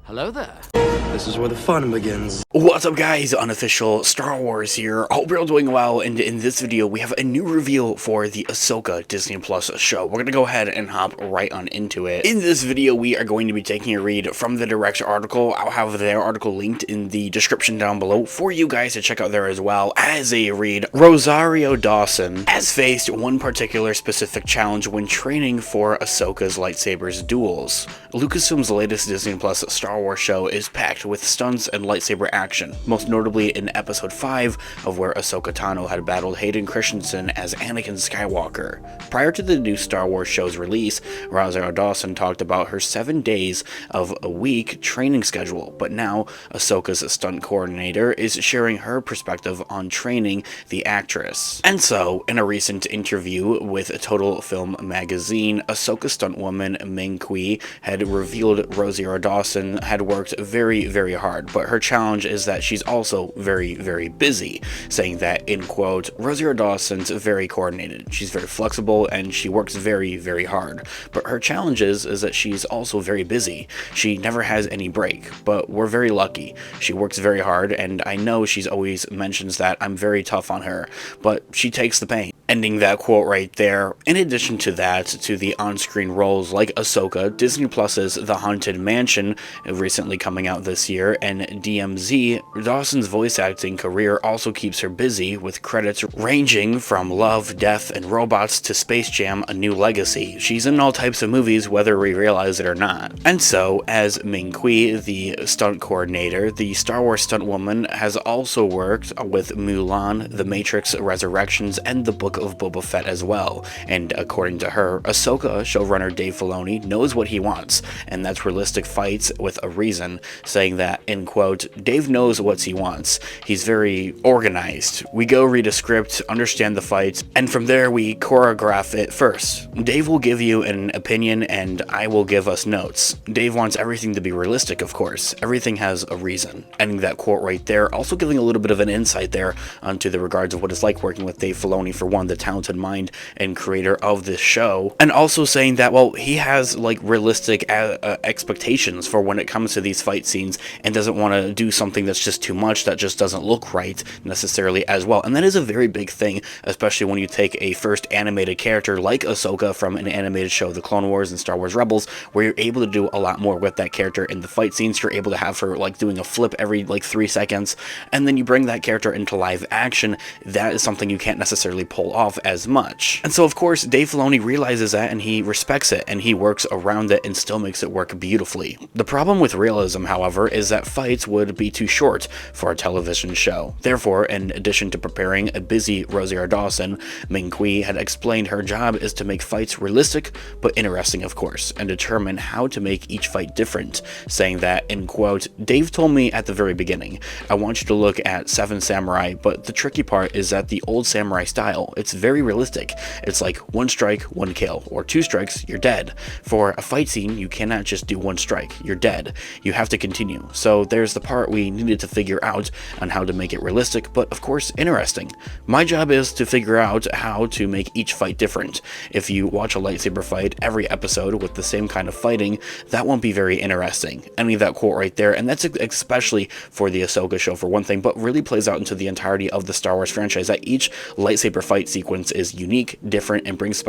Hello there. This is where the fun begins. What's up guys, Unofficial Star Wars here. Hope you're all doing well, and in this video we have a new reveal for the Ahsoka Disney Plus show. We're gonna go ahead and hop right on into it. In this video we are going to be taking a read from the direct article. I'll have their article linked in the description down below for you guys to check out there as well. As a read, Rosario Dawson has faced one particular specific challenge when training for Ahsoka's lightsabers duels. Lucasfilm's latest Disney Plus Star Wars show is packed with stunts and lightsaber action, most notably in episode 5 of where Ahsoka Tano had battled Hayden Christensen as Anakin Skywalker. Prior to the new Star Wars show's release, Rosario Dawson talked about her 7 days of a week training schedule, but now Ahsoka's stunt coordinator is sharing her perspective on training the actress. And so, in a recent interview with Total Film magazine, Ahsoka stuntwoman Ming Kui had revealed Rosario Dawson had worked very hard, but her challenge is that she's also very busy, saying that, in quote, Rosario Dawson's very coordinated, she's very flexible, and she works very hard, but her challenge is that she's also very busy. She never has any break, but we're very lucky. She works very hard, and I know she's always mentions that I'm very tough on her, but she takes the pain. Ending that quote right there. In addition to that, to the on-screen roles like Ahsoka, Disney Plus's The Haunted Mansion, recently coming out this year, and DMZ, Dawson's voice acting career also keeps her busy, with credits ranging from Love, Death, and Robots to Space Jam: A New Legacy. She's in all types of movies, whether we realize it or not. And so, as Ming Kui, the stunt coordinator, the Star Wars stuntwoman has also worked with Mulan, The Matrix Resurrections, and the Book of Boba Fett as well. And according to her, Ahsoka showrunner Dave Filoni knows what he wants, and that's realistic fights with a reason, saying that, in quote, Dave knows what he wants. He's very organized. We go read a script, understand the fights, and from there we choreograph it first. Dave will give you an opinion and I will give us notes. Dave wants everything to be realistic, of course. Everything has a reason. Ending that quote right there, also giving a little bit of an insight there onto the regards of what it's like working with Dave Filoni, for one, the talented mind and creator of this show, and also saying that, well, he has like realistic expectations for when it comes to these fight scenes, and doesn't want to do something that's just too much, that just doesn't look right necessarily as well. And that is a very big thing, especially when you take a first animated character like Ahsoka from an animated show, The Clone Wars and Star Wars Rebels, where you're able to do a lot more with that character in the fight scenes. You're able to have her like doing a flip every like 3 seconds, and then you bring that character into live action. That is something you can't necessarily pull off as much. And so of course Dave Filoni realizes that, and he respects it, and he works around it and still makes it work beautifully. The problem with realism, however, is that fights would be too short for a television show. Therefore, in addition to preparing a busy Rosario Dawson, Ming Kui had explained her job is to make fights realistic but interesting, of course, and determine how to make each fight different, saying that, in quote, Dave told me at the very beginning, I want you to look at Seven Samurai, but the tricky part is that the old samurai style, it's very realistic. It's like 1 strike, 1 kill, or 2 strikes, you're dead. For a fight scene, you cannot just do 1 strike, you're dead. You have to continue. So there's the part we needed to figure out on how to make it realistic, but of course interesting. My job is to figure out how to make each fight different. If you watch a lightsaber fight every episode with the same kind of fighting, that won't be very interesting. Ending that quote right there, and that's especially for the Ahsoka show for one thing, but really plays out into the entirety of the Star Wars franchise, that each lightsaber fight sequence is unique, different, and brings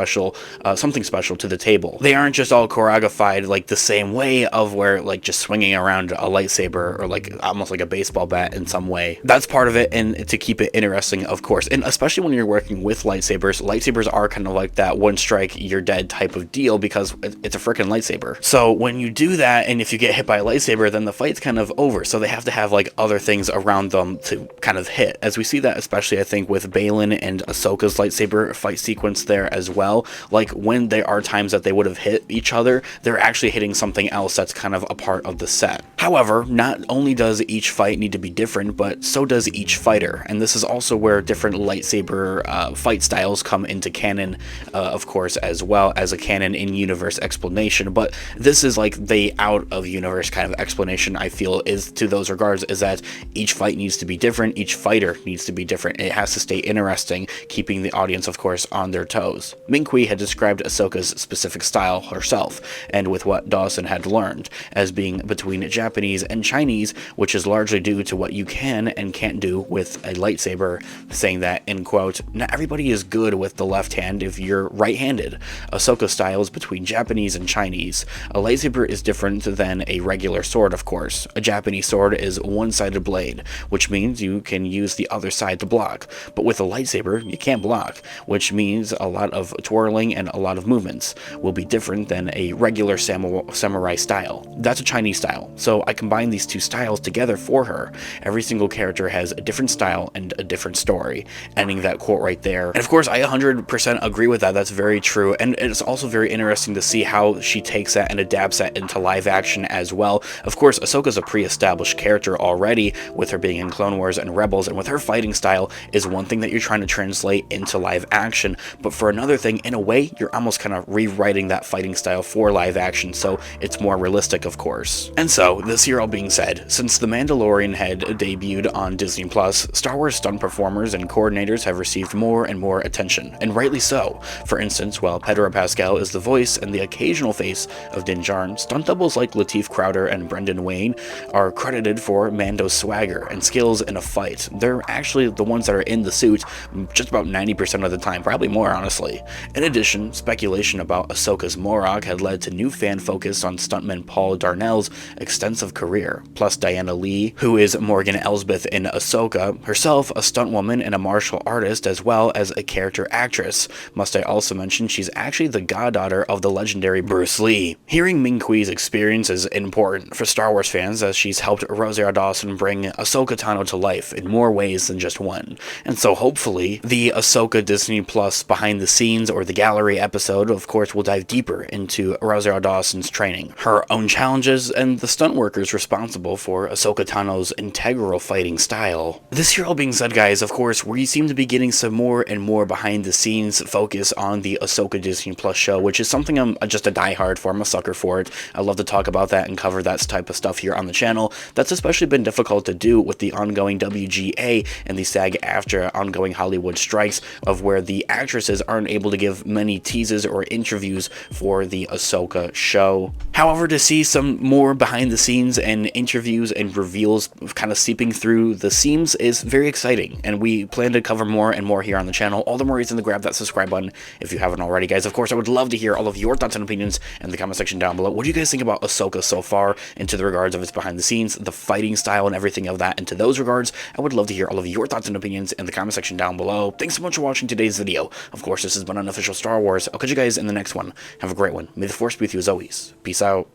something special to the table. They aren't just all choreographed like the same way, of where like just swinging around a lightsaber or like almost like a baseball bat in some way. That's part of it, and to keep it interesting, of course. And especially when you're working with lightsabers are kind of like that 1 strike, you're dead type of deal, because it's a freaking lightsaber. So when you do that, and if you get hit by a lightsaber, then the fight's kind of over. So they have to have like other things around them to kind of hit, as we see that especially I think with Baylan and Ahsoka's lightsaber fight sequence there as well. Like when there are times that they would have hit each other, they're actually hitting something else that's kind of a part of the set. However, not only does each fight need to be different, but so does each fighter, and this is also where different lightsaber fight styles come into canon, of course, as well as a canon in-universe explanation. But this is like the out-of-universe kind of explanation, I feel, is to those regards, is that each fight needs to be different, each fighter needs to be different. It has to stay interesting, keeping the audience, of course, on their toes. Ming-Qui had described Ahsoka's specific style herself, and with what Dawson had learned, as being between Japanese and Chinese, which is largely due to what you can and can't do with a lightsaber, saying that, in quote, "Not everybody is good with the left hand if you're right-handed. Ahsoka's style is between Japanese and Chinese. A lightsaber is different than a regular sword, of course. A Japanese sword is one-sided blade, which means you can use the other side to block. But with a lightsaber, you can't block, which means a lot of twirling and a lot of movements will be different than a regular samurai style. That's a Chinese style. So I combine these two styles together for her. Every single character has a different style and a different story." Ending that quote right there. And of course, I 100% agree with that. That's very true. And it's also very interesting to see how she takes that and adapts that into live action as well. Of course, Ahsoka's a pre-established character already, with her being in Clone Wars and Rebels, and with her fighting style is one thing that you're trying to translate into live action, but for another thing, in a way, you're almost kind of rewriting that fighting style for live action, so it's more realistic, of course. And so, this here all being said, since The Mandalorian had debuted on Disney Plus, Star Wars stunt performers and coordinators have received more and more attention, and rightly so. For instance, while Pedro Pascal is the voice and the occasional face of Din Djarin, stunt doubles like Lateef Crowder and Brendan Wayne are credited for Mando's swagger and skills in a fight. They're actually the ones that are in the suit just about 90% of the time, probably more, honestly. In addition, speculation about Ahsoka's Morag had led to new fan focus on stuntman Paul Darnell's extensive career, plus Diana Lee, who is Morgan Elsbeth in Ahsoka, herself a stunt woman and a martial artist as well as a character actress. Must I also mention she's actually the goddaughter of the legendary Bruce Lee. Hearing Ming-Qui's experience is important for Star Wars fans, as she's helped Rosario Dawson bring Ahsoka Tano to life in more ways than just one. And so hopefully, the Ahsoka Disney Plus behind the scenes or the gallery episode, of course, will dive deeper into Rosario Dawson's training, her own challenges, and the stunt workers responsible for Ahsoka Tano's integral fighting style. This here all being said, guys, of course, we seem to be getting some more and more behind the scenes focus on the Ahsoka Disney Plus show, which is something I'm just a diehard for. I'm a sucker for it. I love to talk about that and cover that type of stuff here on the channel. That's especially been difficult to do with the ongoing WGA and the SAG-AFTRA ongoing Hollywood strikes, of where the actresses aren't able to give many teases or interviews for the Ahsoka show. However, to see some more behind the scenes and interviews and reveals kind of seeping through the seams is very exciting, and we plan to cover more and more here on the channel. All the more reason to grab that subscribe button if you haven't already, guys. Of course, I would love to hear all of your thoughts and opinions in the comment section down below. What do you guys think about Ahsoka so far, into the regards of its behind the scenes, the fighting style, and everything of that? Into those regards, I would love to hear all of your thoughts and opinions in the comment section down below. Thanks so much for watching today's video. Of course, this has been Unofficial Star Wars. I'll catch you guys in the next one. Have a great one. May the Force be with you as always. Peace out.